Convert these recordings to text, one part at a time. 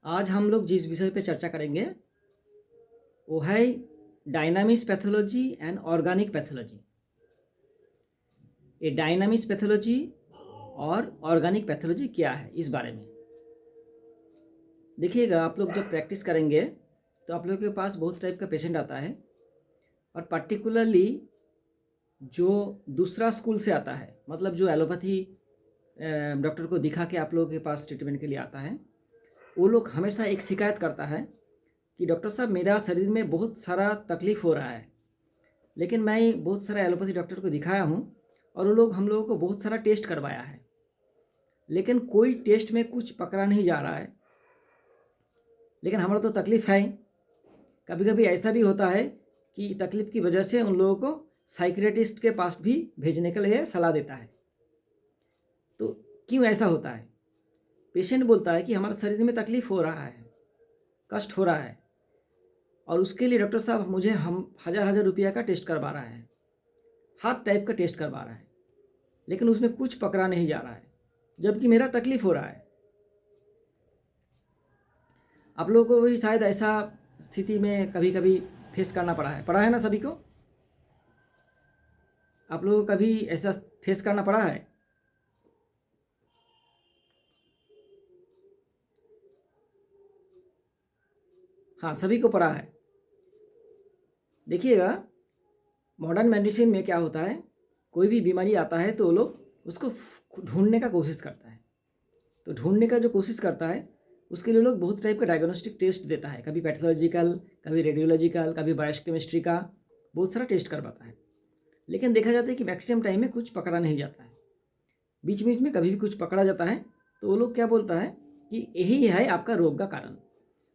आज हम लोग जिस विषय पे चर्चा करेंगे वो है dynamics pathology and organic pathology. ये डायनामिक्स पैथोलॉजी और ऑर्गेनिक पैथोलॉजी क्या है, इस बारे में देखिएगा। आप लोग जब प्रैक्टिस करेंगे तो आप लोगों के पास बहुत टाइप का पेशेंट आता है, और पर्टिकुलरली जो दूसरा स्कूल से आता है, मतलब जो एलोपैथी डॉक्टर को दिखा के आप लोगों के पास ट्रीटमेंट के लिए आता है, वो लोग हमेशा एक शिकायत करता है कि डॉक्टर साहब मेरा शरीर में बहुत सारा तकलीफ़ हो रहा है, लेकिन मैं बहुत सारा एलोपैथी डॉक्टर को दिखाया हूँ और वो लोग हम लोगों को बहुत सारा टेस्ट करवाया है, लेकिन कोई टेस्ट में कुछ पकड़ा नहीं जा रहा है। लेकिन हमारा तो तकलीफ़ है। कभी कभी ऐसा भी होता है कि तकलीफ़ की वजह से उन लोगों को साइकियाट्रिस्ट के पास भी भेजने के लिए सलाह देता है। तो क्यों ऐसा होता है? पेशेंट बोलता है कि हमारे शरीर में तकलीफ़ हो रहा है, कष्ट हो रहा है, और उसके लिए डॉक्टर साहब मुझे हम हज़ार रुपया का टेस्ट करवा रहा है, हर टाइप का टेस्ट करवा रहा है, लेकिन उसमें कुछ पकड़ा नहीं जा रहा है, जबकि मेरा तकलीफ़ हो रहा है। आप लोगों को भी शायद ऐसा स्थिति में कभी कभी फेस करना पड़ा है ना सभी को? आप लोगों को कभी ऐसा फेस करना पड़ा है? हाँ, सभी को पड़ा है। देखिएगा, मॉडर्न मेडिसिन में क्या होता है, कोई भी बीमारी आता है तो वो लोग उसको ढूंढने का कोशिश करता है। तो ढूंढने का जो कोशिश करता है उसके लिए लोग बहुत टाइप का डायग्नोस्टिक टेस्ट देता है, कभी पैथोलॉजिकल, कभी रेडियोलॉजिकल, कभी बायोकेमिस्ट्री का, बहुत सारा टेस्ट करवाता है। लेकिन देखा जाता है कि मैक्सिमम टाइम में कुछ पकड़ा नहीं जाता है। बीच बीच में कभी भी कुछ पकड़ा जाता है तो वो लोग क्या बोलता है कि यही है आपका रोग का कारण,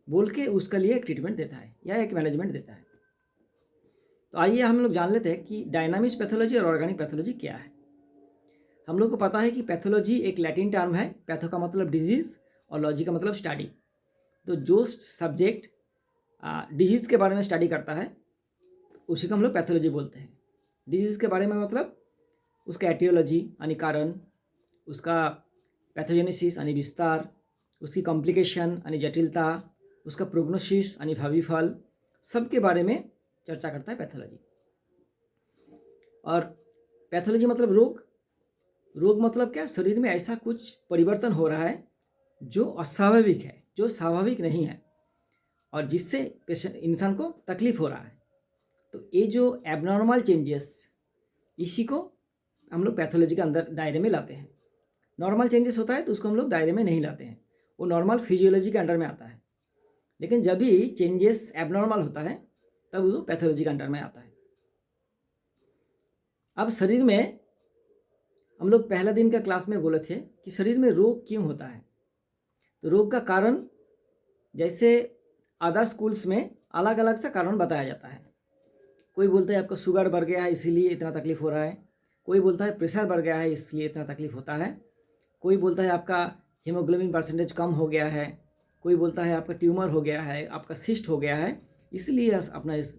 बोल के उसके लिए एक ट्रीटमेंट देता है या एक मैनेजमेंट देता है। तो आइए हम लोग जान लेते हैं कि डायनामिक्स पैथोलॉजी और ऑर्गेनिक पैथोलॉजी क्या है। हम लोग को पता है कि पैथोलॉजी एक लैटिन टर्म है, पैथो का मतलब डिजीज़ और लॉजी का मतलब स्टडी। तो जो सब्जेक्ट डिजीज़ के बारे में स्टडी करता है उसी को हम लोग पैथोलॉजी बोलते हैं। डिजीज़ के बारे में मतलब उसका एटियोलॉजी यानी कारण, उसका पैथोजेनेसिस यानी विस्तार, उसकी कॉम्प्लिकेशन यानी जटिलता, उसका प्रोग्नोसिस यानी भावी फल, सब के बारे में चर्चा करता है पैथोलॉजी। और पैथोलॉजी मतलब रोग। रोग मतलब क्या? शरीर में ऐसा कुछ परिवर्तन हो रहा है जो अस्वाभाविक है, जो स्वाभाविक नहीं है, और जिससे पेशेंट इंसान को तकलीफ हो रहा है। तो ये जो एबनॉर्मल चेंजेस, इसी को हम लोग पैथोलॉजी के अंदर दायरे में लाते हैं। नॉर्मल चेंजेस होता है तो उसको हम लोग दायरे में नहीं लाते हैं, वो नॉर्मल फिजियोलॉजी के अंडर में आता है। लेकिन जब भी चेंजेस एबनॉर्मल होता है तब वो पैथोलॉजी के अंडर में आता है। अब शरीर में हम लोग पहला दिन का क्लास में बोले थे कि शरीर में रोग क्यों होता है। तो रोग का कारण जैसे अदर स्कूल्स में अलग अलग सा कारण बताया जाता है। कोई बोलता है आपका शुगर बढ़ गया है इसीलिए इतना तकलीफ हो रहा है, कोई बोलता है प्रेशर बढ़ गया है इसलिए इतना तकलीफ होता है, कोई बोलता है आपका हीमोग्लोबिन परसेंटेज कम हो गया है, कोई बोलता है आपका ट्यूमर हो गया है, आपका सिस्ट हो गया है, इसलिए अपना इस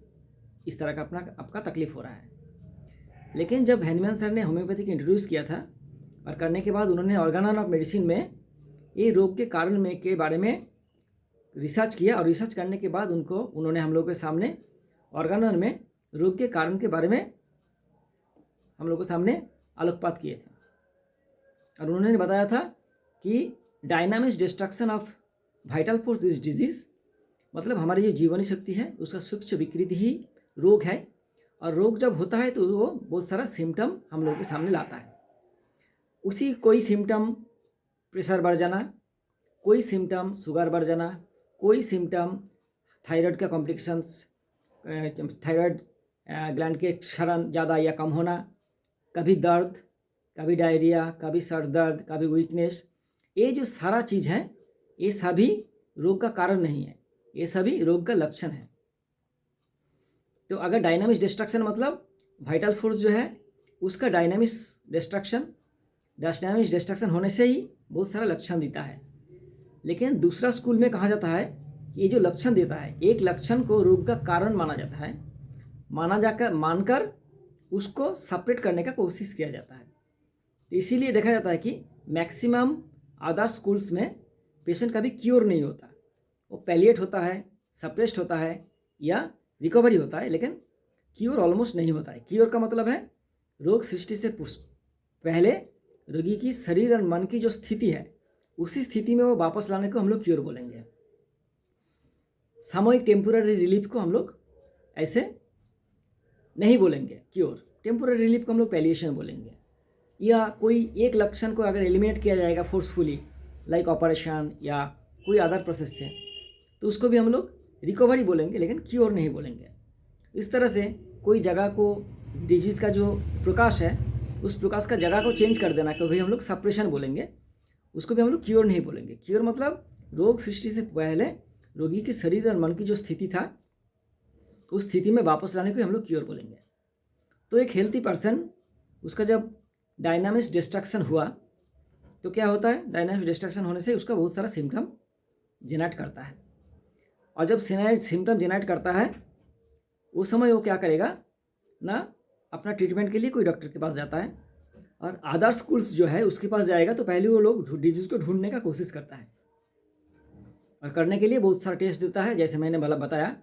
तरह का आपका तकलीफ हो रहा है। लेकिन जब हैनीमैन सर ने होम्योपैथी को इंट्रोड्यूस किया था और करने के बाद उन्होंने ऑर्गेन ऑफ मेडिसिन में ये रोग के कारण में के बारे में रिसर्च किया, और रिसर्च करने के बाद उन्होंने हम लोग के सामने ऑर्गेन में रोग के कारण के बारे में हम लोग के सामने आलोकपात किए थे। और उन्होंने बताया था कि dynamics destruction of vital force is disease, मतलब हमारी जो जीवनी शक्ति है उसका सूक्ष्म विकृति ही रोग है, और रोग जब होता है तो वो बहुत सारा सिम्टम हम लोगों के सामने लाता है। उसी कोई सिम्टम प्रेशर बढ़ जाना, कोई सिम्टम शुगर बढ़ जाना, कोई सिम्टम थायराइड का कॉम्प्लिकेशंस, थायराइड ग्लैंड के क्षरण ज़्यादा या कम होना, कभी दर्द, कभी डायरिया, कभी सर दर्द, कभी वीकनेस, ये जो सारा चीज़ है ये सभी रोग का कारण नहीं है, ये सभी रोग का लक्षण है। तो अगर डायनामिक्स डिस्ट्रक्शन मतलब वाइटल फोर्स जो है उसका डायनामिक्स डिस्ट्रक्शन होने से ही बहुत सारा लक्षण देता है। लेकिन दूसरा स्कूल में कहा जाता है कि ये जो लक्षण देता है, एक लक्षण को रोग का कारण माना जाता है, मानकर उसको सेपरेट करने का कोशिश किया जाता है। तो इसीलिए देखा जाता है कि मैक्सिमम अदर स्कूल्स में पेशेंट कभी क्योर नहीं होता, वो पैलिएट होता है, सप्रेस्ड होता है या रिकवरी होता है, लेकिन क्योर ऑलमोस्ट नहीं होता है। क्योर का मतलब है रोग सृष्टि से पहले रोगी की शरीर और मन की जो स्थिति है उसी स्थिति में वो वापस लाने को हम लोग क्योर बोलेंगे। सामयिक टेम्पोररी रिलीफ को हम लोग ऐसे नहीं बोलेंगे क्योर, टेम्पोररी रिलीफ को हम लोग पैलिएशन बोलेंगे। या कोई एक लक्षण को अगर एलिमिनेट किया जाएगा फोर्सफुली लाइक ऑपरेशन या कोई अदर प्रोसेस से, तो उसको भी हम लोग रिकवरी बोलेंगे, लेकिन क्योर नहीं बोलेंगे। इस तरह से कोई जगह को डिजीज़ का जो प्रकाश है उस प्रकाश का जगह को चेंज कर देना को भी हम लोग सप्रेशन बोलेंगे, उसको भी हम लोग क्योर नहीं बोलेंगे। क्योर मतलब रोग सृष्टि से पहले रोगी के शरीर और मन की जो स्थिति था उस स्थिति में वापस लाने को हम लोग क्योर बोलेंगे। तो एक हेल्थी पर्सन, उसका जब डायनामिक्स डिस्ट्रक्शन हुआ तो क्या होता है, डायनामिक्स डिस्ट्रक्शन होने से उसका बहुत सारा सिम्टम जेनरेट करता है, और जब सिम्टम जेनरेट करता है उस समय वो क्या करेगा ना, अपना ट्रीटमेंट के लिए कोई डॉक्टर के पास जाता है, और अदर स्कूल्स जो है उसके पास जाएगा तो पहले वो लोग डिजीज़ को ढूंढने का कोशिश करता है, और करने के लिए बहुत सारा टेस्ट देता है जैसे मैंने बताया।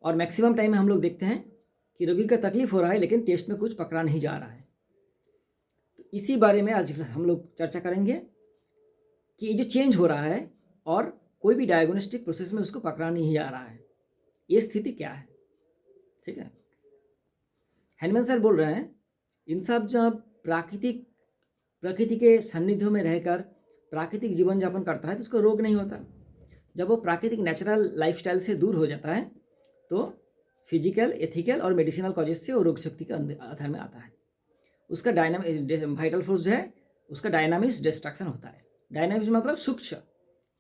और मैक्सिमम टाइम में हम लोग देखते हैं कि रोगी का तकलीफ हो रहा है लेकिन टेस्ट में कुछ पकड़ा नहीं जा रहा है। तो इसी बारे में आज हम लोग चर्चा करेंगे कि ये जो चेंज हो रहा है और कोई भी डायग्नोस्टिक प्रोसेस में उसको पकड़ा नहीं जा रहा है, ये स्थिति क्या है। ठीक है, हैनमैन सर बोल रहे हैं इन सब जब प्रकृति के सान्निध्य में रहकर प्राकृतिक जीवन यापन करता है तो उसको रोग नहीं होता। जब वो प्राकृतिक नेचुरल लाइफस्टाइल से दूर हो जाता है तो फिजिकल, एथिकल और मेडिसिनल कॉजेज से वो रोग शक्ति के आधार में आता है। उसका वाइटल फोर्स जो है उसका डायनामिक्स डिस्ट्रक्शन होता है। डायनामिक्स मतलब सूक्ष्म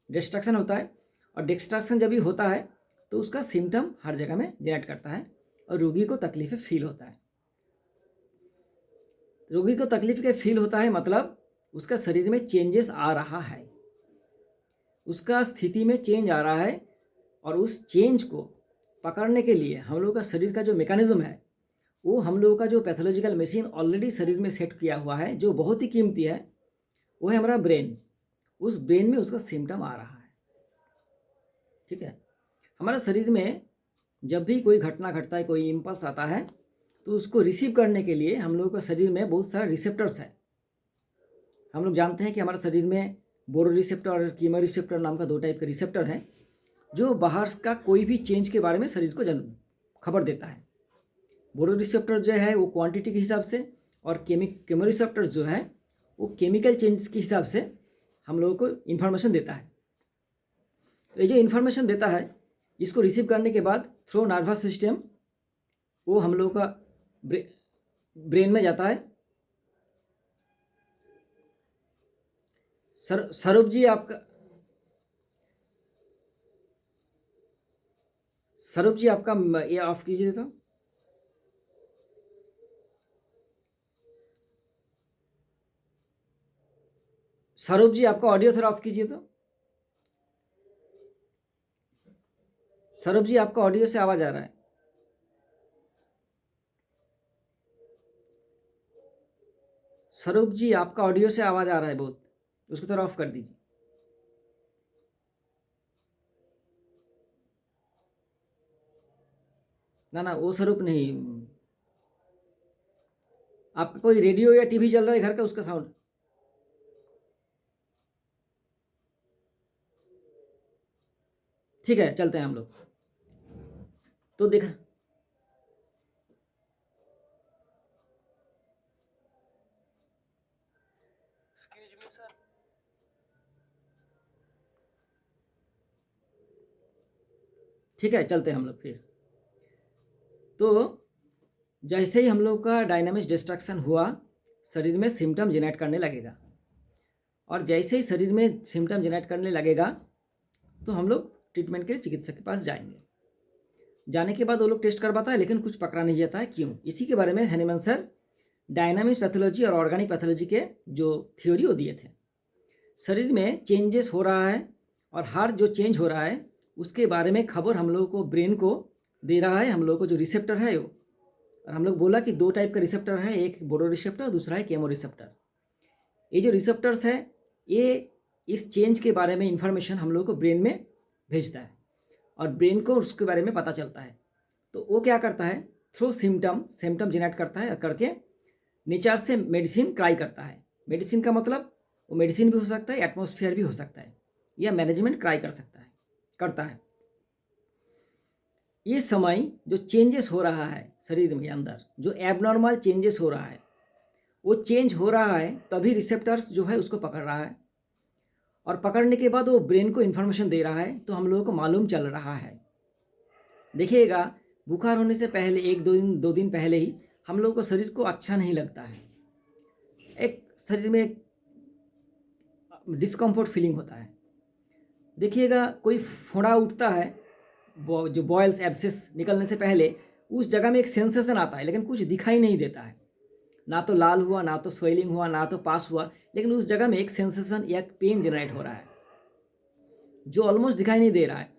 डिस्ट्रक्शन होता है, और डिस्ट्रक्शन जब भी होता है तो उसका सिम्टम हर जगह में जनरेट करता है और रोगी को तकलीफ फील होता है। रोगी को तकलीफ के फील होता है मतलब उसका शरीर में चेंजेस आ रहा है, उसका स्थिति में चेंज आ रहा है, और उस चेंज को पकड़ने के लिए हम लोगों का शरीर का जो मैकेनिज्म है वो हम लोगों का जो पैथोलॉजिकल मशीन ऑलरेडी शरीर में सेट किया हुआ है जो बहुत ही कीमती है, वो है हमारा ब्रेन। उस ब्रेन में उसका सिम्टम आ रहा है। ठीक है, हमारा शरीर में जब भी कोई घटना घटता है, कोई इम्पल्स आता है, तो उसको रिसीव करने के लिए हम लोगों का शरीर में बहुत सारा रिसेप्टर्स है। हम लोग जानते हैं कि हमारे शरीर में बोरो रिसेप्टर और कीमो रिसेप्टर नाम का दो टाइप के रिसेप्टर हैं जो बाहर का कोई भी चेंज के बारे में शरीर को खबर देता है। बोरो रिसेप्टर जो है वो क्वांटिटी के हिसाब से, और कीमो रिसेप्टर जो है वो केमिकल चेंज के हिसाब से हम लोगों को इन्फॉर्मेशन देता है। तो ये जो इन्फॉर्मेशन देता है इसको रिसीव करने के बाद थ्रू नर्वस सिस्टम वो हम लोगों का ब्रेन में जाता है। स्वरूप जी आपका ये ऑफ कीजिए तो। स्वरूप जी आपका ऑडियो थोड़ा ऑफ कीजिए तो। स्वरूप जी आपका ऑडियो से आवाज आ रहा है। स्वरूप जी आपका ऑडियो से आवाज आ रहा है बहुत, उसको थोड़ा ऑफ कर दीजिए। ना ना वो स्वरूप नहीं, आपका कोई रेडियो या टीवी चल रहा है घर का, उसका साउंड। ठीक है, चलते हैं हम लोग। तो देखा, ठीक है चलते हैं हम लोग फिर। तो जैसे ही हम लोग का डायनामिक्स डिस्ट्रक्शन हुआ शरीर में सिम्टम जनरेट करने लगेगा, और जैसे ही शरीर में सिम्टम जनरेट करने लगेगा तो हम लोग ट्रीटमेंट के लिए चिकित्सक के पास जाएंगे। जाने के बाद वो लोग टेस्ट करवाता है लेकिन कुछ पकड़ा नहीं जाता है, क्यों? इसी के बारे में हैनीमैन सर डायनामिक्स पैथोलॉजी और ऑर्गेनिक पैथोलॉजी के जो थ्योरी वो दिए थे। शरीर में चेंजेस हो रहा है और हर जो चेंज हो रहा है उसके बारे में खबर हम लोगों को ब्रेन को दे रहा है, हम लोगों को जो रिसेप्टर है वो। और हम लोग बोला कि दो टाइप का रिसेप्टर है, एक बोरो रिसेप्टर, दूसरा है केमो रिसेप्टर। ये जो रिसेप्टर्स है ये इस चेंज के बारे में इंफॉर्मेशन हम लोगों को ब्रेन में भेजता है। और ब्रेन को उसके बारे में पता चलता है। तो वो क्या करता है, थ्रू सिम्टम जनरेट करता है और करके नेचर से मेडिसिन क्राई करता है। मेडिसिन का मतलब वो मेडिसिन भी हो सकता है, एटमॉस्फेयर भी हो सकता है, या मैनेजमेंट क्राई करता है। इस समय जो चेंजेस हो रहा है शरीर के अंदर, जो एबनॉर्मल चेंजेस हो रहा है, वो चेंज हो रहा है तभी रिसेप्टर्स जो है उसको पकड़ रहा है, और पकड़ने के बाद वो ब्रेन को इन्फॉर्मेशन दे रहा है, तो हम लोगों को मालूम चल रहा है। देखिएगा, बुखार होने से पहले 1-2 दिन पहले ही हम लोगों को शरीर को अच्छा नहीं लगता है, एक शरीर में एक डिस्कम्फर्ट फीलिंग होता है। देखिएगा, कोई फोड़ा उठता है, जो बॉयल्स एब्सेस निकलने से पहले उस जगह में एक सेंसेशन आता है, लेकिन कुछ दिखाई नहीं देता है, ना तो लाल हुआ, ना तो स्वेलिंग हुआ, ना तो पास हुआ, लेकिन उस जगह में एक सेंसेशन या पेन जनरेट हो रहा है जो ऑलमोस्ट दिखाई नहीं दे रहा है।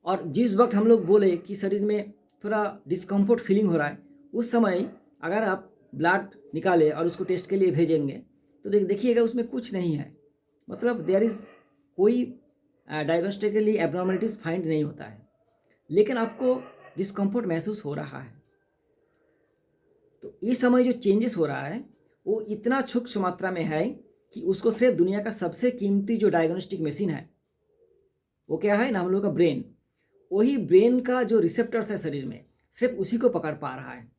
और जिस वक्त हम लोग बोले कि शरीर में थोड़ा डिस्कम्फर्ट फीलिंग हो रहा है, उस समय अगर आप ब्लड निकाले और उसको टेस्ट के लिए भेजेंगे तो देखिएगा उसमें कुछ नहीं है, मतलब देयर इज़ कोई डायग्नोस्टिकली एबनॉर्मलिटीज़ फाइंड नहीं होता है, लेकिन आपको डिस्कम्फर्ट महसूस हो रहा है। तो इस समय जो चेंजेस हो रहा है वो इतना सूक्ष्म मात्रा में है कि उसको सिर्फ दुनिया का सबसे कीमती जो डायग्नोस्टिक मशीन है वो क्या है ना, हम लोग का ब्रेन, वही ब्रेन का जो रिसेप्टर्स है शरीर में, सिर्फ उसी को पकड़ पा रहा है,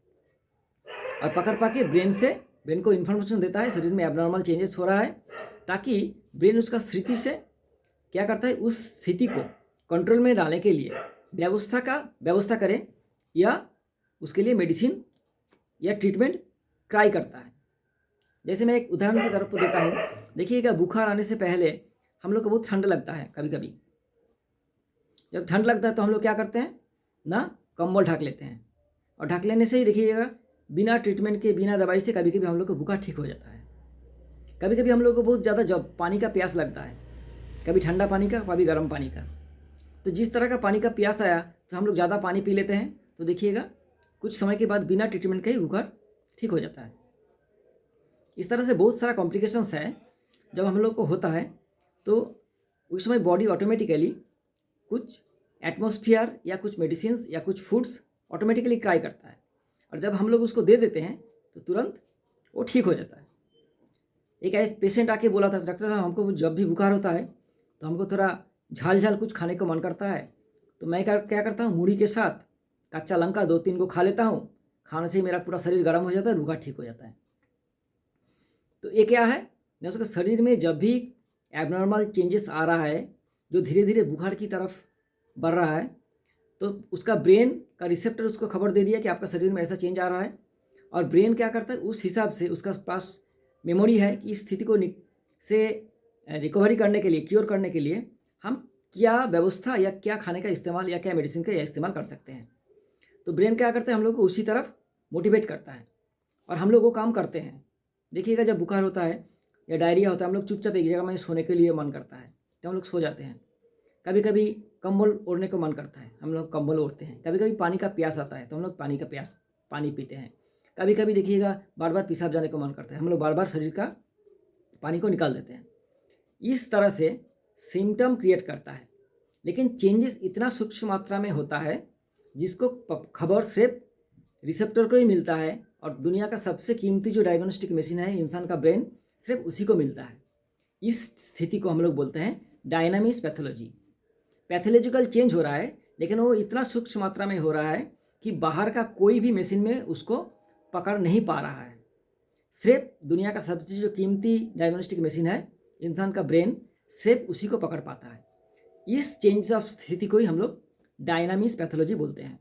और पकड़ पा के ब्रेन को इन्फॉर्मेशन देता है शरीर में एबनॉर्मल चेंजेस हो रहा है, ताकि ब्रेन उसका स्थिति से क्या करता है, उस स्थिति को कंट्रोल में डालने के लिए व्यवस्था करे, या उसके लिए मेडिसिन या ट्रीटमेंट ट्राई करता है। जैसे मैं एक उदाहरण की तरफ देता हूँ, देखिएगा, बुखार आने से पहले हम लोग को बहुत ठंड लगता है। कभी कभी जब ठंड लगता है तो हम लोग क्या करते हैं ना, कंबल ढक लेते हैं, और ढक लेने से ही देखिएगा बिना ट्रीटमेंट के, बिना दवाई से कभी कभी हम लोग को बुखार ठीक हो जाता है। कभी कभी हम लोग को बहुत ज़्यादा जब पानी का प्यास लगता है, कभी ठंडा पानी का, कभी गर्म पानी का, तो जिस तरह का पानी का प्यास आया तो हम लोग ज़्यादा पानी पी लेते हैं, तो देखिएगा कुछ समय के बाद बिना ट्रीटमेंट के ही बुखार ठीक हो जाता है। इस तरह से बहुत सारा कॉम्प्लिकेशंस है जब हम लोग को होता है, तो उस समय बॉडी ऑटोमेटिकली कुछ एटमॉस्फेयर या कुछ मेडिसिन या कुछ फूड्स ऑटोमेटिकली क्राई करता है, और जब हम लोग उसको दे देते हैं तो तुरंत वो ठीक हो जाता है। एक ऐसे पेशेंट आके बोला था, डॉक्टर साहब हमको जब भी बुखार होता है तो हमको थोड़ा झाल झाल कुछ खाने को मन करता है, तो मैं क्या करता हूँ, मूढ़ी के साथ कच्चा लंका 2-3 को खा लेता हूँ, खाने से मेरा पूरा शरीर गर्म हो जाता है, बुखार ठीक हो जाता है। तो ये क्या है ना, उसके शरीर में जब भी एबनॉर्मल चेंजेस आ रहा है, जो धीरे धीरे बुखार की तरफ बढ़ रहा है, तो उसका ब्रेन का रिसेप्टर उसको खबर दे दिया कि आपका शरीर में ऐसा चेंज आ रहा है, और ब्रेन क्या करता है, उस हिसाब से उसका पास मेमोरी है कि इस स्थिति को से रिकवरी करने के लिए, क्योर करने के लिए हम क्या व्यवस्था या क्या खाने का इस्तेमाल या क्या मेडिसिन का इस्तेमाल कर सकते हैं। तो ब्रेन क्या करता है, हम लोग को उसी तरफ मोटिवेट करता है, और हम लोग वो काम करते हैं। देखिएगा, जब बुखार होता है या डायरिया होता है, हम लोग चुपचाप एक जगह में सोने के लिए मन करता है तो हम लोग सो जाते हैं। कभी कभी कंबल ओढ़ने को मन करता है, हम लोग कंबल ओढ़ते हैं। कभी कभी पानी का प्यास आता है तो हम लोग पानी पीते हैं। कभी कभी देखिएगा बार बार पेशाब जाने को मन करता है, हम लोग बार बार शरीर का पानी को निकाल देते हैं। इस तरह से सिम्टम क्रिएट करता है, लेकिन चेंजेस इतना सूक्ष्म मात्रा में होता है जिसको खबर सिर्फ रिसेप्टर को ही मिलता है, और दुनिया का सबसे कीमती जो डायग्नोस्टिक मशीन है इंसान का ब्रेन, सिर्फ उसी को मिलता है। इस स्थिति को हम लोग बोलते हैं डायनामिक्स पैथोलॉजी। पैथोलॉजिकल चेंज हो रहा है, लेकिन वो इतना सूक्ष्म मात्रा में हो रहा है कि बाहर का कोई भी मशीन में उसको पकड़ नहीं पा रहा है। सिर्फ दुनिया का सबसे जो कीमती डायग्नोस्टिक मशीन है इंसान का ब्रेन, सिर्फ उसी को पकड़ पाता है। इस चेंज ऑफ स्थिति को ही हम लोग डायनामिक्स पैथोलॉजी बोलते हैं।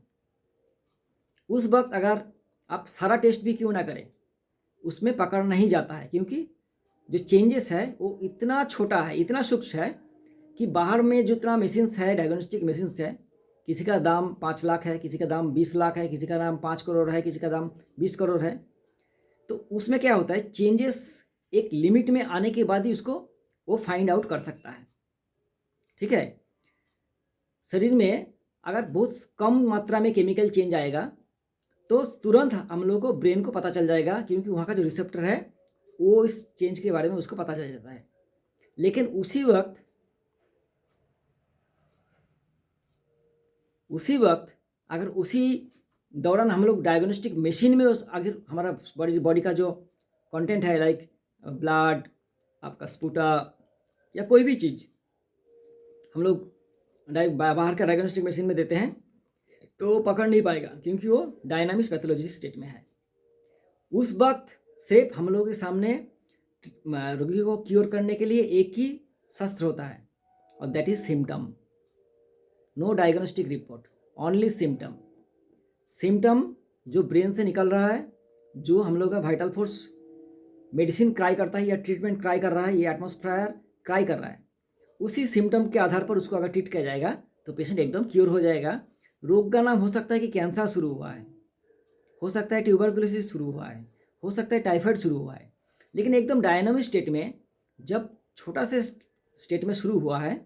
उस वक्त अगर आप सारा टेस्ट भी क्यों ना करें, उसमें पकड़ नहीं जाता है, क्योंकि जो चेंजेस है वो इतना छोटा है, इतना सूक्ष्म है कि बाहर में जितना मशीन्स है, डायग्नोस्टिक मशीन्स है, किसी का दाम 5 लाख है, किसी का दाम 20 लाख है, किसी का दाम 5 करोड़ है, किसी का दाम 20 करोड़ है। तो उसमें क्या होता है, चेंजेस एक लिमिट में आने के बाद ही उसको वो फाइंड आउट कर सकता है। ठीक है, शरीर में अगर बहुत कम मात्रा में केमिकल चेंज आएगा तो तुरंत हम लोग को ब्रेन को पता चल जाएगा, क्योंकि वहाँ का जो रिसेप्टर है वो इस चेंज के बारे में उसको पता चल जाता है। लेकिन उसी वक्त उसी वक्त अगर उसी दौरान हम लोग डायग्नोस्टिक मशीन में अगर हमारा बॉडी का जो कंटेंट है, लाइक ब्लड, आपका स्पूटा या कोई भी चीज़ हम लोग बाहर का डायग्नोस्टिक मशीन में देते हैं, तो पकड़ नहीं पाएगा, क्योंकि वो डायनामिक पैथोलॉजी स्टेट में है। उस वक्त सिर्फ हम लोगों के सामने रोगी को क्योर करने के लिए एक ही शस्त्र होता है, और that is symptom. No diagnostic report, only symptom. Symptom जो ब्रेन से निकल रहा है, जो हम लोग का वाइटल फोर्स मेडिसिन क्राई करता है या ट्रीटमेंट क्राई कर रहा है, ये एटमॉस्फेयर क्राई कर रहा है, उसी सिम्टम के आधार पर उसको अगर ट्रीट किया जाएगा तो पेशेंट एकदम क्योर हो जाएगा। रोग का नाम हो सकता है कि कैंसर शुरू हुआ है, हो सकता है ट्यूबरकुलोसिस शुरू हुआ है, हो सकता है टाइफाइड शुरू हुआ है, लेकिन एकदम डायनामिक स्टेट में जब छोटा से स्टेट में शुरू हुआ है,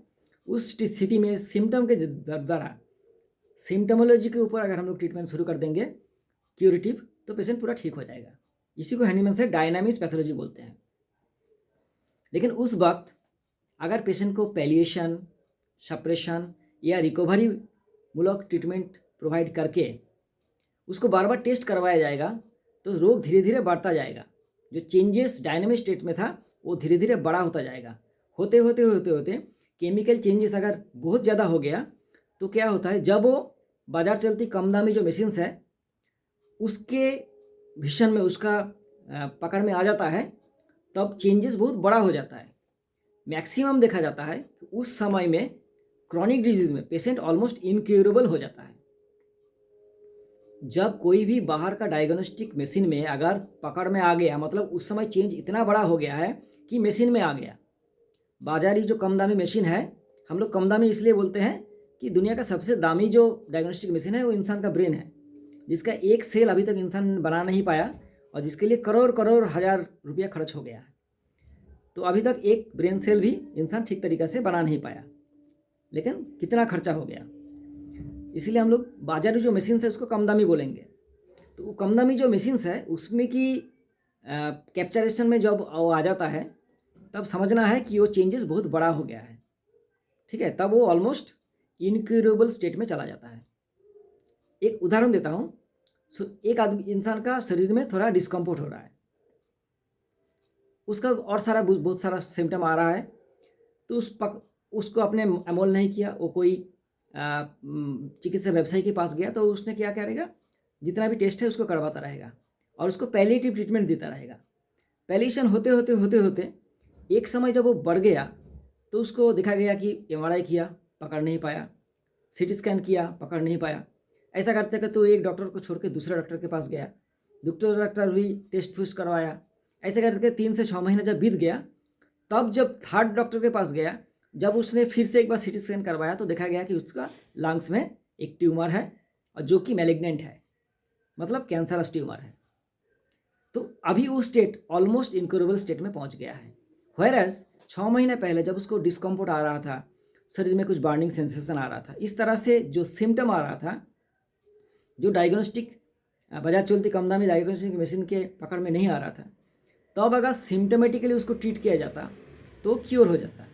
उस स्थिति में सिम्टम के द्वारा सिम्टमोलॉजी के ऊपर अगर हम लोग ट्रीटमेंट शुरू कर देंगे क्यूरेटिव, तो पेशेंट पूरा ठीक हो जाएगा। इसी को हैंडीमैन से डायनामिक पैथोलॉजी बोलते हैं। लेकिन उस वक्त अगर पेशेंट को पैलिएशन, सप्रेशन या रिकवरी मूलक ट्रीटमेंट प्रोवाइड करके उसको बार बार टेस्ट करवाया जाएगा, तो रोग धीरे धीरे बढ़ता जाएगा। जो चेंजेस डायनामिक स्टेट में था वो धीरे धीरे बड़ा होता जाएगा। होते होते होते होते केमिकल चेंजेस अगर बहुत ज़्यादा हो गया तो क्या होता है, जब वो बाजार चलती कम दामी जो मशीन्स है उसके विषन में, उसका पकड़ में आ जाता है, तब चेंजेस बहुत बड़ा हो जाता है। मैक्सिमम देखा जाता है कि उस समय में क्रॉनिक डिजीज में पेशेंट ऑलमोस्ट इनक्यूरेबल हो जाता है। जब कोई भी बाहर का डायग्नोस्टिक मशीन में अगर पकड़ में आ गया, मतलब उस समय चेंज इतना बड़ा हो गया है कि मशीन में आ गया। बाजारी जो कम दामी मशीन है, हम लोग कम दामी इसलिए बोलते हैं कि दुनिया का सबसे दामी जो डायग्नोस्टिक मशीन है वो इंसान का ब्रेन है, जिसका एक सेल अभी तक इंसान बना नहीं पाया और जिसके लिए करोड़ करोड़ हजार रुपया खर्च हो गया है। तो अभी तक एक ब्रेन सेल भी इंसान ठीक तरीक़े से बना नहीं पाया, लेकिन कितना खर्चा हो गया। इसीलिए हम लोग बाजारी जो मशीन्स है उसको कम दामी बोलेंगे। तो वो कम दामी जो मशीन्स है उसमें की कैप्चरेशन में जब वो आ जाता है, तब समझना है कि वो चेंजेस बहुत बड़ा हो गया है, ठीक है। तब वो ऑलमोस्ट इनक्यूरेबल स्टेट में चला जाता है। एक उदाहरण देता हूँ। एक आदमी, इंसान का शरीर में थोड़ा डिस्कम्फर्ट हो रहा है, उसका और सारा बहुत सारा सिम्टम आ रहा है, तो उसको आपने अमोल नहीं किया, वो कोई चिकित्सा व्यवसायी के पास गया, तो उसने क्या करेगा, जितना भी टेस्ट है उसको करवाता रहेगा और उसको पैलिएटिव ट्रीटमेंट देता रहेगा। पैलिएशन होते होते होते होते एक समय जब वो बढ़ गया, तो उसको देखा गया कि MRI किया, पकड़ नहीं पाया, CT स्कैन किया, पकड़ नहीं पाया। ऐसा करते करते तो एक डॉक्टर को छोड़ के दूसरे डॉक्टर के पास गया, डॉक्टर भी टेस्ट फूस्ट करवाया। ऐसे करके 3 से 6 महीने जब बीत गया, तब जब थर्ड डॉक्टर के पास गया, जब उसने फिर से एक बार CT स्कैन करवाया, तो देखा गया कि उसका लंग्स में एक ट्यूमर है, और जो कि मैलिग्नेंट है, मतलब कैंसरस ट्यूमर है। तो अभी वो स्टेट ऑलमोस्ट इनक्यूरेबल स्टेट में पहुंच गया है। व्हेयरएज 6 महीने पहले जब उसको डिस्कम्फर्ट आ रहा था, शरीर में कुछ बर्निंग सेंसेशन आ रहा था, इस तरह से जो सिम्टम आ रहा था, जो डायग्नोस्टिक बाजार चलती कम दामी डायग्नोस्टिक मशीन के पकड़ में नहीं आ रहा था, तब अगर सिम्टमेटिकली उसको ट्रीट किया जाता तो क्योर हो जाता।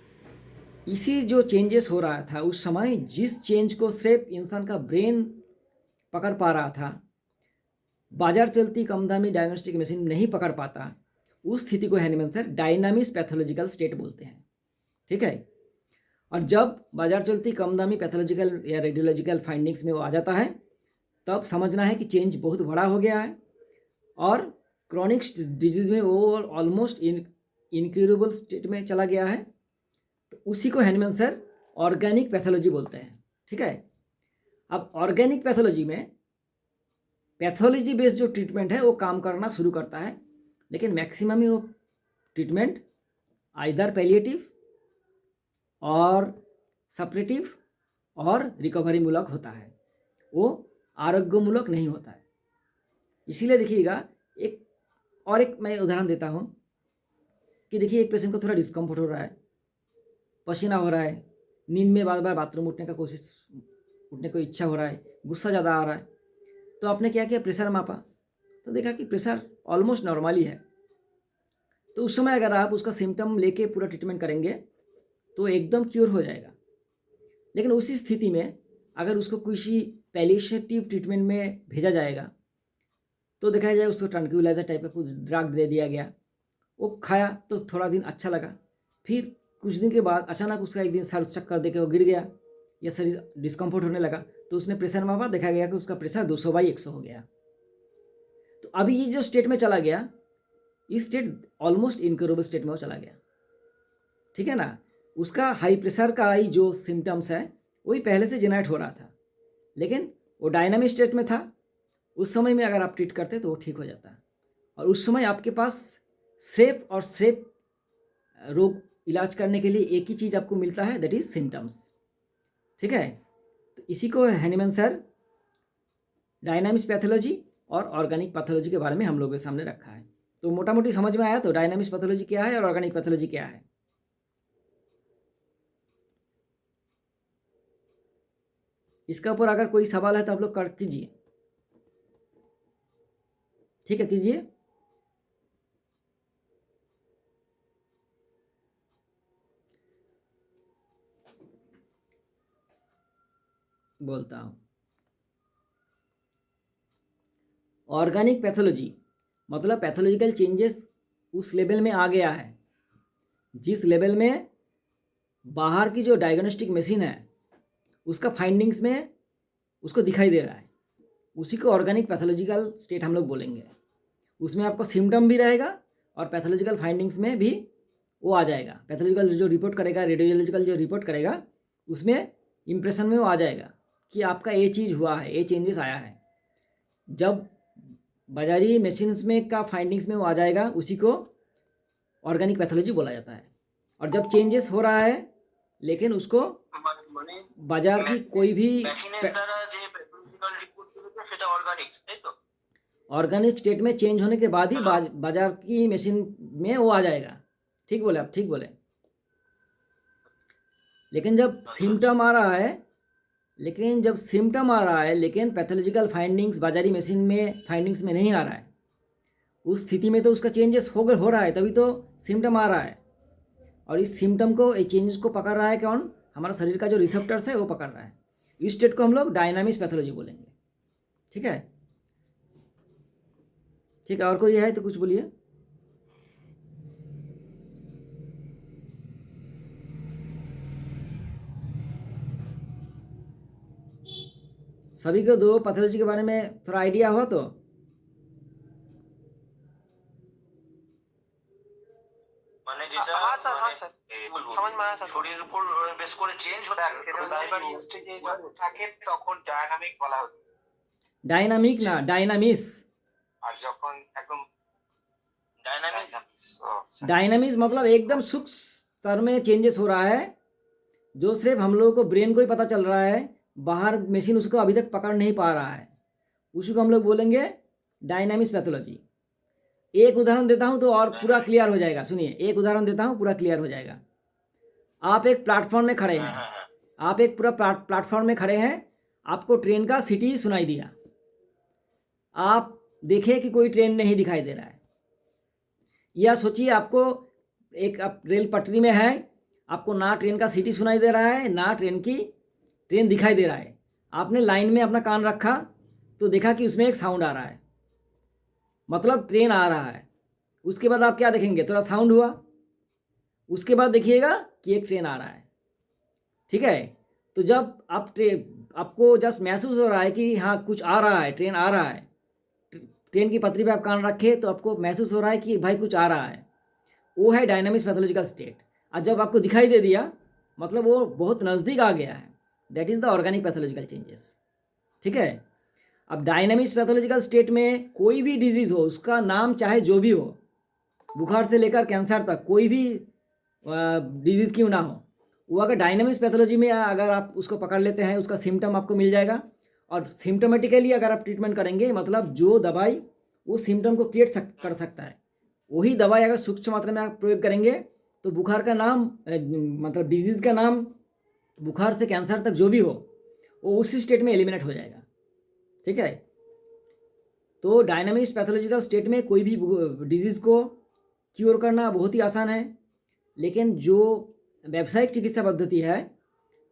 इसी जो चेंजेस हो रहा था उस समय, जिस चेंज को सिर्फ इंसान का ब्रेन पकड़ पा रहा था, बाजार चलती कम दामी डायग्नोस्टिक मशीन नहीं पकड़ पाता, उस स्थिति को handyman sir dynamic pathological state बोलते हैं, ठीक है। और जब बाजार चलती कम दामी पैथोलॉजिकल या रेडियोलॉजिकल फाइंडिंग्स में वो आ जाता है, तब समझना है कि चेंज बहुत बड़ा हो गया है और क्रॉनिक डिजीज में वो ऑलमोस्ट इनक्यूरेबल स्टेट में चला गया है। तो उसी को हैंडीमैन सर ऑर्गेनिक पैथोलॉजी बोलते हैं, ठीक है। अब ऑर्गेनिक पैथोलॉजी में पैथोलॉजी बेस्ड जो ट्रीटमेंट है वो काम करना शुरू करता है, लेकिन मैक्सिमम ही वो ट्रीटमेंट आइदर पैलिएटिव और सपरेटिव और रिकवरी मूलक होता है, वो आरोग्यमूलक नहीं होता है। इसीलिए देखिएगा, एक मैं उदाहरण देता हूँ कि देखिए, एक पेशेंट को थोड़ा डिस्कम्फर्ट हो रहा है, पसीना हो रहा है, नींद में बार बार बाथरूम उठने को इच्छा हो रहा है, गुस्सा ज़्यादा आ रहा है, तो आपने क्या किया, प्रेशर मापा, तो देखा कि प्रेशर ऑलमोस्ट नॉर्मली है। तो उस समय अगर आप उसका सिम्टम लेके पूरा ट्रीटमेंट करेंगे तो एकदम क्योर हो जाएगा। लेकिन उसी स्थिति में अगर उसको किसी पैलिएटिव ट्रीटमेंट में भेजा जाएगा तो देखा जाए उसको ट्रैंक्विलाइजर टाइप का कुछ ड्रग दे दिया गया, वो खाया तो थोड़ा दिन अच्छा लगा, फिर कुछ दिन के बाद अचानक उसका एक दिन सर चक्कर देके वो गिर गया या शरीर डिस्कम्फर्ट होने लगा, तो उसने प्रेशर मापा, देखा गया कि उसका प्रेशर 200/100 हो गया। तो अभी ये जो स्टेट में चला गया, इस स्टेट ऑलमोस्ट इनक्योरेबल स्टेट में वो चला गया, ठीक है ना। उसका हाई प्रेशर का ही जो सिम्टम्स है वही पहले से जनरेट हो रहा था, लेकिन वो डायनामिक स्टेट में था। उस समय में अगर आप ट्रीट करते तो वो ठीक हो जाता, और उस समय आपके पास सिर्फ और सिर्फ रोग इलाज करने के लिए एक ही चीज़ आपको मिलता है, दैट इज सिम्टम्स, ठीक है। तो इसी को हैनीमैन सर डायनामिक्स पैथोलॉजी और ऑर्गेनिक पैथोलॉजी के बारे में हम लोगों के सामने रखा है। तो मोटा मोटी समझ में आया तो डायनामिक्स पैथोलॉजी क्या है और ऑर्गेनिक पैथोलॉजी क्या है। इसके ऊपर अगर कोई सवाल है तो आप लोग कर कीजिए, ठीक है, कीजिए। बोलता हूँ ऑर्गेनिक पैथोलॉजी मतलब पैथोलॉजिकल चेंजेस उस लेवल में आ गया है जिस लेवल में बाहर की जो डायग्नोस्टिक मशीन है उसका फाइंडिंग्स में उसको दिखाई दे रहा है, उसी को ऑर्गेनिक पैथोलॉजिकल स्टेट हम लोग बोलेंगे। उसमें आपको सिम्टम भी रहेगा और पैथोलॉजिकल फाइंडिंग्स में भी वो आ जाएगा। पैथोलॉजिकल जो रिपोर्ट करेगा, रेडियोलॉजिकल जो रिपोर्ट करेगा, उसमें इम्प्रेशन में वो आ जाएगा कि आपका ये चीज़ हुआ है, ये चेंजेस आया है। जब बाजारी मशीन्स में का फाइंडिंग्स में वो आ जाएगा, उसी को ऑर्गेनिक पैथोलॉजी बोला जाता है। और जब चेंजेस हो रहा है लेकिन उसको बाजार की कोई भी ऑर्गेनिक स्टेट में चेंज होने के बाद ही बाजार की मशीन में वो आ जाएगा। ठीक बोले आप, ठीक बोले। लेकिन जब सिम्टम आ रहा है लेकिन पैथोलॉजिकल फाइंडिंग्स बाजारी मशीन में फाइंडिंग्स में नहीं आ रहा है, उस स्थिति में तो उसका चेंजेस हो रहा है, तभी तो सिम्टम आ रहा है। और इस सिम्टम को, ये चेंजेस को पकड़ रहा है कौन? हमारा शरीर का जो रिसेप्टर्स है वो पकड़ रहा है। इस स्टेट को हम लोग डायनामिक्स पैथोलॉजी बोलेंगे, ठीक है। ठीक है, और कोई है तो कुछ बोलिए। सभी को दो पैथोलॉजी के बारे में थोड़ा आइडिया हो तो সমঝ মে আয়া স্যার শরীরের উপর বেস করে চেঞ্জ হচ্ছে প্রাইমারি স্টেজে যখন থাকে তখন ডায়নামিক বলা হয়। डायनामिक ना डायनामिक्स, আর যখন একদম डायनामिक्स मतलब एकदम सूक्ष्म स्तर में चेंजेस हो रहा है, जो सिर्फ हम लोगों को ब्रेन को ही पता चल रहा है, बाहर मशीन उसको अभी तक पकड़ नहीं पा रहा है, उसी को हम लोग बोलेंगे डायनामिक्स पैथोलॉजी। एक उदाहरण देता हूँ तो और पूरा क्लियर हो जाएगा। सुनिए, एक उदाहरण देता हूँ, पूरा क्लियर हो जाएगा। आप एक प्लेटफॉर्म में खड़े हैं, आप एक पूरा प्लेटफॉर्म में खड़े हैं, आपको ट्रेन का सिटी सुनाई दिया, आप देखें कि कोई ट्रेन नहीं दिखाई दे रहा है, या सोचिए आपको एक रेल पटरी में है, आपको ना ट्रेन का सिटी सुनाई दे रहा है ना ट्रेन दिखाई दे रहा है। आपने लाइन में अपना कान रखा तो देखा कि उसमें एक साउंड आ रहा है, मतलब ट्रेन आ रहा है। उसके बाद आप क्या देखेंगे? थोड़ा साउंड हुआ, उसके बाद देखिएगा कि एक ट्रेन आ रहा है, ठीक है। तो जब आप आपको जस्ट महसूस हो रहा है कि हाँ कुछ आ रहा है, ट्रेन आ रहा है, ट्रेन की पटरी पे आप कान रखे तो आपको महसूस हो रहा है कि भाई कुछ आ रहा है, वो है डायनामिक्स पैथोलॉजिकल स्टेट। और जब आपको दिखाई दे दिया मतलब वो बहुत नज़दीक आ गया है, that is the organic pathological changes, ठीक है। अब डायनामिक्स पैथोलॉजिकल स्टेट में कोई भी डिजीज़ हो, उसका नाम चाहे जो भी हो, बुखार से लेकर कैंसर तक कोई भी डिजीज़ क्यों ना हो, वो अगर डायनामिक्स पैथोलॉजी में अगर आप उसको पकड़ लेते हैं, उसका सिम्टम आपको मिल जाएगा। और सिम्टोमेटिकली अगर आप ट्रीटमेंट करेंगे, मतलब जो दवाई उस सिम्टम को क्रिएट कर सकता है, वही दवाई अगर सूक्ष्म मात्रा में आप प्रयोग करेंगे तो बुखार का नाम मतलब डिजीज़ का नाम बुखार से कैंसर तक जो भी हो वो उसी स्टेट में एलिमिनेट हो जाएगा, ठीक है। तो डायनामिक्स पैथोलॉजिकल स्टेट में कोई भी डिजीज़ को क्योर करना बहुत ही आसान है, लेकिन जो व्यावसायिक चिकित्सा पद्धति है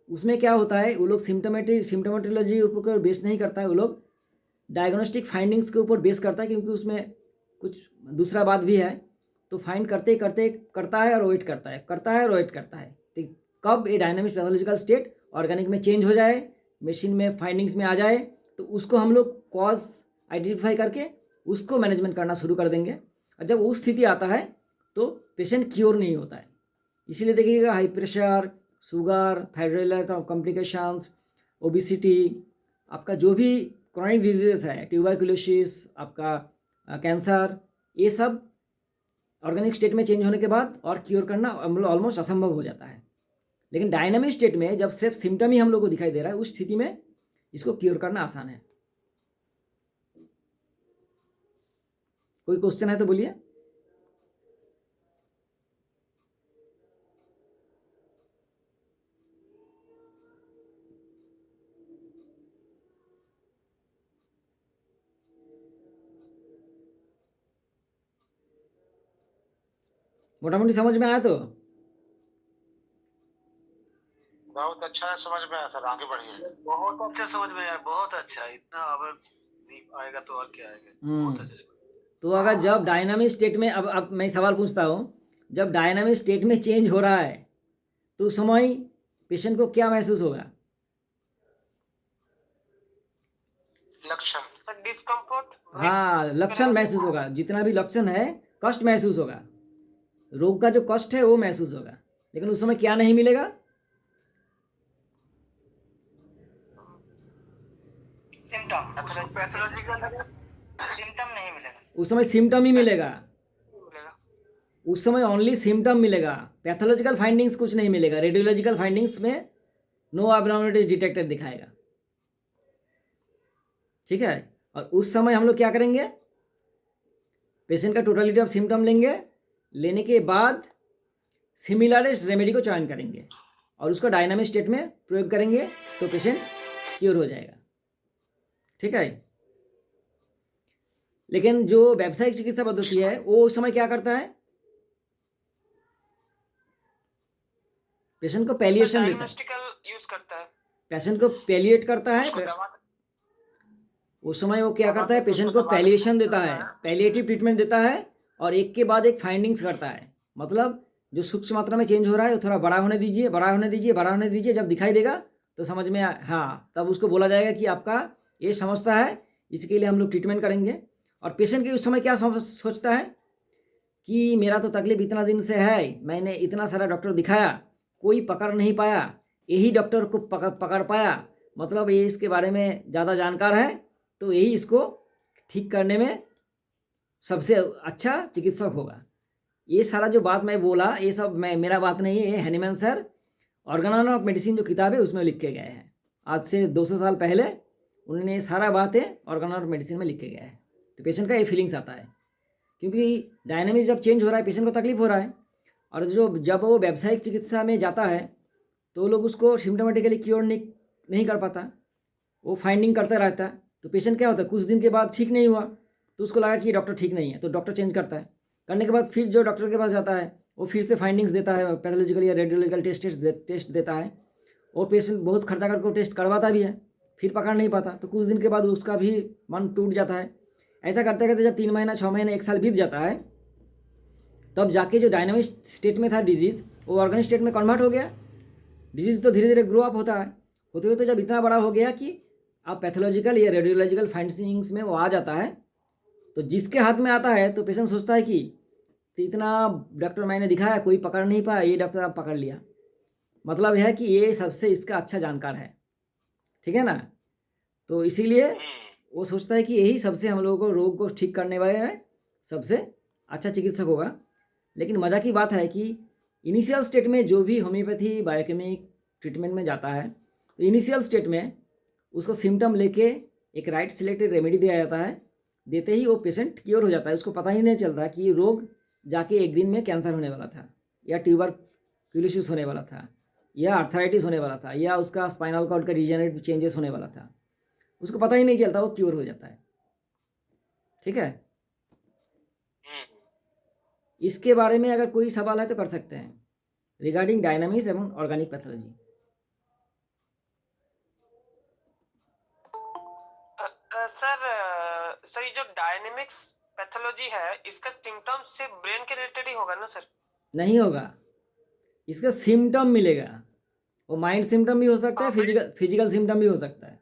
उसमें क्या होता है, वो लोग सिम्टोमेटोलॉजी ऊपर बेस नहीं करता है, वो लोग डायग्नोस्टिक फाइंडिंग्स के ऊपर बेस करता है, क्योंकि उसमें कुछ दूसरा बात भी है। तो फाइंड करते करते करता है और वेट करता है, करता है और वेट करता है, तो कब ये डायनामिक पैथोलॉजिकल स्टेट ऑर्गेनिक में चेंज हो जाए, मशीन में फाइंडिंग्स में आ जाए, तो उसको हम लोग कॉज आइडेंटिफाई करके उसको मैनेजमेंट करना शुरू कर देंगे। और जब वो स्थिति आता है तो पेशेंट क्योर नहीं होता है। इसीलिए देखिएगा high pressure, sugar, thyroid complications, obesity, आपका जो भी क्रॉनिक डिजीजेस है, ट्यूबरकुलोसिस, आपका कैंसर, ये सब ऑर्गेनिक स्टेट में चेंज होने के बाद और क्योर करना ऑलमोस्ट असंभव हो जाता है। लेकिन डायनामिक स्टेट में जब सिर्फ सिम्टम ही हम लोग को दिखाई दे रहा है, उस स्थिति में इसको क्योर करना आसान है। कोई क्वेश्चन है तो बोलिए। मोटा मोटी समझ में आया तो बहुत अच्छा है, समझ में आया सर, आगे बढ़िए। बहुत अच्छा समझ में आया, बहुत अच्छा। इतना अब नहीं आएगा तो और क्या आएगा। बहुत अच्छा समझ। तो अगर जब डायनामिक स्टेट में, अब मैं सवाल पूछता हूँ, जब डायनामिक स्टेट में चेंज हो रहा है तो उस समय पेशेंट को क्या महसूस होगा? लक्षण सर डिस्कम्फर्ट, हाँ, लक्षण महसूस होगा, जितना भी लक्षण है कष्ट महसूस होगा, रोग का जो कष्ट है वो महसूस होगा। लेकिन उस समय क्या नहीं मिलेगा? सिम्टम, पैथोलॉजिकल सिम्टम नहीं मिलेगा। उस समय सिम्टम ही मिलेगा, उस समय ओनली सिम्टम मिलेगा, पैथोलॉजिकल फाइंडिंग्स कुछ नहीं मिलेगा। रेडियोलॉजिकल फाइंडिंग्स में नो एब्नॉर्मलिटीज डिटेक्टेड दिखाएगा, ठीक है। और उस समय हम लोग क्या करेंगे, पेशेंट का टोटलिटी ऑफ सिम्टम लेंगे, लेने के बाद सिमिलरेस्ट रेमेडी को चयन करेंगे और उसको डायनामिक स्टेट में प्रयोग करेंगे, तो पेशेंट क्योर हो जाएगा, ठीक है। लेकिन जो व्यावसायिक चिकित्सा पद्धति है वो उस समय क्या करता है, पेशेंट को पैलिएशन देता है, यूज करता है, पेशेंट को पैलिएट करता है। उस समय वो क्या करता है, पेशेंट को पैलिएशन देता है, पैलिएटिव ट्रीटमेंट देता है, और एक के बाद एक फाइंडिंग्स करता है। मतलब जो सूक्ष्म मात्रा में चेंज हो रहा है वो थोड़ा बड़ा होने दीजिए, बड़ा होने दीजिए, बड़ा होने दीजिए, जब दिखाई देगा तो समझ में हाँ, तब उसको बोला जाएगा कि आपका ये समस्या है, इसके लिए हम लोग ट्रीटमेंट करेंगे। और पेशेंट के उस समय क्या सोचता है कि मेरा तो तकलीफ इतना दिन से है, मैंने इतना सारा डॉक्टर दिखाया, कोई पकड़ नहीं पाया, यही डॉक्टर को पकड़ पाया, मतलब ये इसके बारे में ज़्यादा जानकार है, तो यही इसको ठीक करने में सबसे अच्छा चिकित्सक होगा। ये सारा जो बात मैं बोला, ये सब मेरा बात नहीं है, ये Hahnemann sir organ of medicine जो किताब है उसमें लिख के गए हैं। आज से 200 साल पहले उन्होंने ये सारा बातें ऑर्गन ऑफ मेडिसिन में लिख के गए हैं। तो पेशेंट का ये फीलिंग्स आता है, क्योंकि डायनामिक्स जब चेंज हो रहा है पेशेंट को तकलीफ हो रहा है। और जब वो व्यावसायिक चिकित्सा में जाता है तो लोग उसको सिम्टोमेटिकली क्योर नहीं कर पाता, वो फाइंडिंग करता रहता है। तो पेशेंट क्या होता है, कुछ दिन के बाद ठीक नहीं हुआ तो उसको लगा कि डॉक्टर ठीक नहीं है, तो डॉक्टर चेंज करता है। करने के बाद फिर जो डॉक्टर के पास जाता है वो फिर से फाइंडिंग्स देता है, पैथोलॉजिकल या रेडियोलॉजिकल टेस्ट देता है, और पेशेंट बहुत खर्चा करके टेस्ट करवाता भी है, फिर पकड़ नहीं पाता, तो कुछ दिन के बाद उसका भी मन टूट जाता है। ऐसा करते करते जब 3 महीना, 6 महीने, 1 साल बीत जाता है, तब जाके जो डायनामिक स्टेट में था डिजीज़ वो ऑर्गेनिक स्टेट में कन्वर्ट हो गया। डिजीज़ तो धीरे धीरे ग्रो अप होता है, होते होते जब इतना बड़ा हो गया कि अब पैथोलॉजिकल या रेडियोलॉजिकल फाइंडिंग्स में वो आ जाता है, तो जिसके हाथ में आता है तो पेशेंट सोचता है कि तो इतना डॉक्टर मैंने दिखाया, कोई पकड़ नहीं पाया, ये डॉक्टर आप पकड़ लिया, मतलब है कि ये सबसे इसका अच्छा जानकार है, ठीक है ना। तो इसीलिए वो सोचता है कि यही सबसे हम लोगों को रोग को ठीक करने वाले में सबसे अच्छा चिकित्सक होगा। लेकिन मज़ा की बात है कि इनिशियल स्टेट में जो भी होम्योपैथी बायोकेमिक ट्रीटमेंट में जाता है, तो इनिशियल स्टेट में उसको सिम्टम लेके एक राइट सिलेक्टेड रेमेडी दिया जाता है, देते ही वो पेशेंट क्योर हो जाता है। उसको पता ही नहीं चलता कि रोग जाके एक दिन में कैंसर होने वाला था, या ट्यूबरक्यूलोसिस होने वाला था, या आर्थराइटिस होने वाला था, या उसका स्पाइनल कॉर्ड का रीजनरेटिव चेंजेस होने वाला था, उसको पता ही नहीं चलता, वो क्योर हो जाता है, ठीक है। इसके बारे में अगर कोई सवाल है तो कर सकते हैं, रिगार्डिंग डायनामिक्स एवं ऑर्गेनिक पैथोलॉजी। सर ये जो डायनेमिक्स पैथोलॉजी है इसका सिम्टम्स से ब्रेन के रिलेटेड ही होगा ना सर? नहीं होगा, इसका सिम्टम मिलेगा। वो माइंड सिम्टम भी हो सकता है, फिजिकल सिम्टम भी हो सकता है।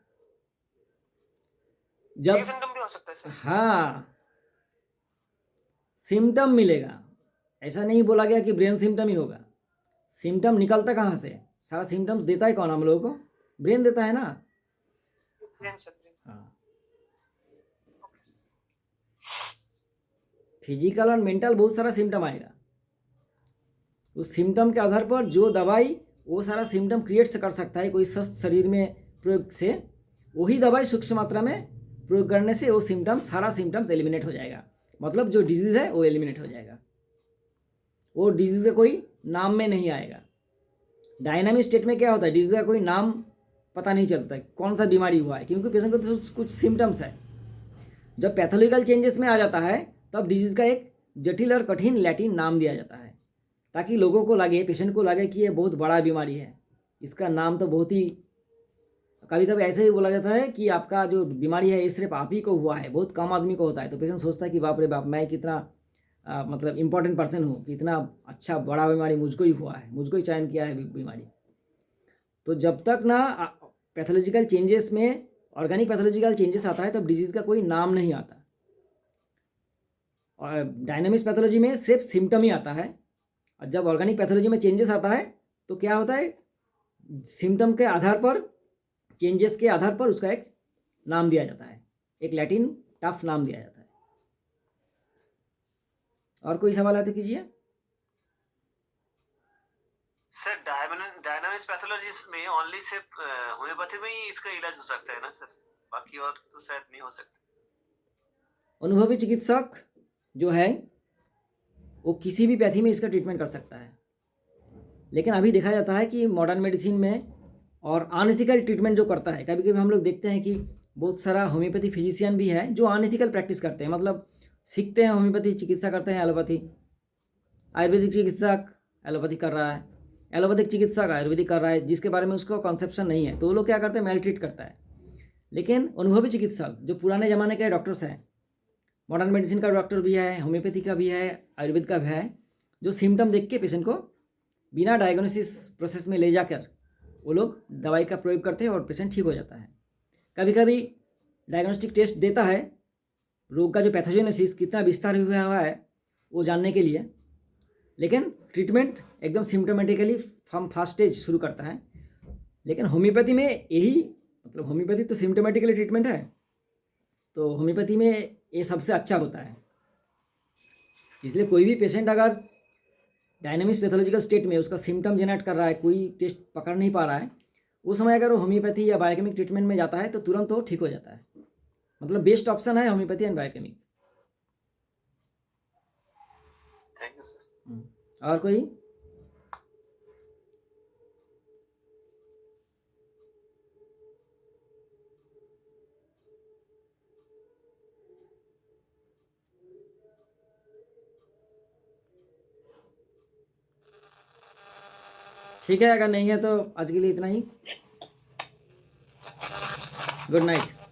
जब ये सिम्टम भी हो सकता है सर? हाँ, सिम्टम मिलेगा। ऐसा नहीं बोला गया कि ब्रेन सिम्टम ही होगा। सिम्टम निकलता कहाँ से? सारा सिम्टम्स देता है कौन हम लोगों को? ब्रेन देता है ना। Brain sir, brain. हाँ, फिजिकल और मेंटल बहुत सारा सिम्टम आएगा। उस सिम्टम के आधार पर जो दवाई वो सारा सिम्टम क्रिएट कर सकता है कोई स्वस्थ शरीर में प्रयोग से, वही दवाई सूक्ष्म मात्रा में प्रयोग करने से वो सिम्टम्स, सारा सिम्टम्स एलिमिनेट हो जाएगा। मतलब जो डिजीज़ है वो एलिमिनेट हो जाएगा। वो डिजीज़ का कोई नाम में नहीं आएगा। डायनामिक स्टेट में क्या होता है, डिजीज़ का कोई नाम पता नहीं चलता कौन सा बीमारी हुआ है, क्योंकि पेशेंट को तो कुछ सिम्टम्स है। जब पैथोलॉजिकल चेंजेस में आ जाता है तब डिजीज़ का एक जटिल और कठिन लैटिन नाम दिया जाता है, ताकि लोगों को लगे, पेशेंट को लगे कि ये बहुत बड़ा बीमारी है। इसका नाम तो बहुत ही, कभी कभी ऐसे ही बोला जाता है कि आपका जो बीमारी है ये सिर्फ आप ही को हुआ है, बहुत कम आदमी को होता है। तो पेशेंट सोचता है कि बाप रे बाप, मैं कितना मतलब इम्पोर्टेंट पर्सन हूँ कि इतना अच्छा बड़ा बीमारी मुझको ही हुआ है, मुझको ही चयन किया है बीमारी। तो जब तक ना पैथोलॉजिकल चेंजेस में, ऑर्गेनिक पैथोलॉजिकल चेंजेस आता है तब डिजीज़ का कोई नाम नहीं आता। और डायनामिक्स पैथोलॉजी में सिर्फ सिम्टम ही आता है। और जब ऑर्गेनिक पैथोलॉजी में चेंजेस आता है तो क्या होता है, सिम्टम के आधार पर, चेंजेस के आधार पर उसका एक नाम दिया जाता है, एक लैटिन टफ नाम दिया जाता है। और कोई सवाल है तो कीजिए। सर डायनामिक्स पैथोलॉजी में ओनली सिर्फ होम्योपैथी में ही इसका इलाज हो सकता है ना सर? बाकी और तो शायद नहीं हो सकता। अनुभवी चिकित्सक जो है वो किसी भी पैथी में इसका ट्रीटमेंट कर सकता है। लेकिन अभी देखा जाता है कि मॉडर्न मेडिसिन में और अनएथिकल ट्रीटमेंट जो करता है, कभी कभी हम लोग देखते हैं कि बहुत सारा होम्योपैथी फिजिशियन भी है जो अनएथिकल प्रैक्टिस करते हैं। मतलब सीखते हैं होम्योपैथी, चिकित्सा करते हैं एलोपैथी, आयुर्वेदिक चिकित्सक एलोपैथी कर रहा है, एलोपैथिक चिकित्सक आयुर्वेदिक कर रहा है, जिसके बारे में उसको कॉन्सेप्शन नहीं है, तो वो लोग क्या करते हैं, मेल ट्रीट करता है। लेकिन अनुभवी चिकित्सक जो पुराने ज़माने के डॉक्टर्स हैं, मॉडर्न मेडिसिन का डॉक्टर भी है, होम्योपैथी का भी है, आयुर्वेद का भी है, जो सिम्टम देख के पेशेंट को बिना डायग्नोसिस प्रोसेस में ले जाकर वो लोग दवाई का प्रयोग करते हैं और पेशेंट ठीक हो जाता है। कभी कभी डायग्नोस्टिक टेस्ट देता है रोग का जो पैथोजेनेसिस कितना विस्तार हुआ है वो जानने के लिए, लेकिन ट्रीटमेंट एकदम सिम्टोमेटिकली फ्रॉम फर्स्ट स्टेज शुरू करता है। लेकिन होम्योपैथी में यही, मतलब होम्योपैथी तो सिम्टोमेटिकली ट्रीटमेंट है, तो होम्योपैथी में ये सबसे अच्छा होता है। इसलिए कोई भी पेशेंट अगर डायनेमिक्स पैथोलॉजिकल स्टेट में उसका सिम्टम जनरेट कर रहा है, कोई टेस्ट पकड़ नहीं पा रहा है, उस समय अगर वो होम्योपैथी या बायोकेमिक ट्रीटमेंट में जाता है तो तुरंत वो ठीक हो जाता है। मतलब बेस्ट ऑप्शन है homeopathy and biochemic. Thank you sir. और कोई? ठीक है, अगर नहीं है तो आज के लिए इतना ही। Good night.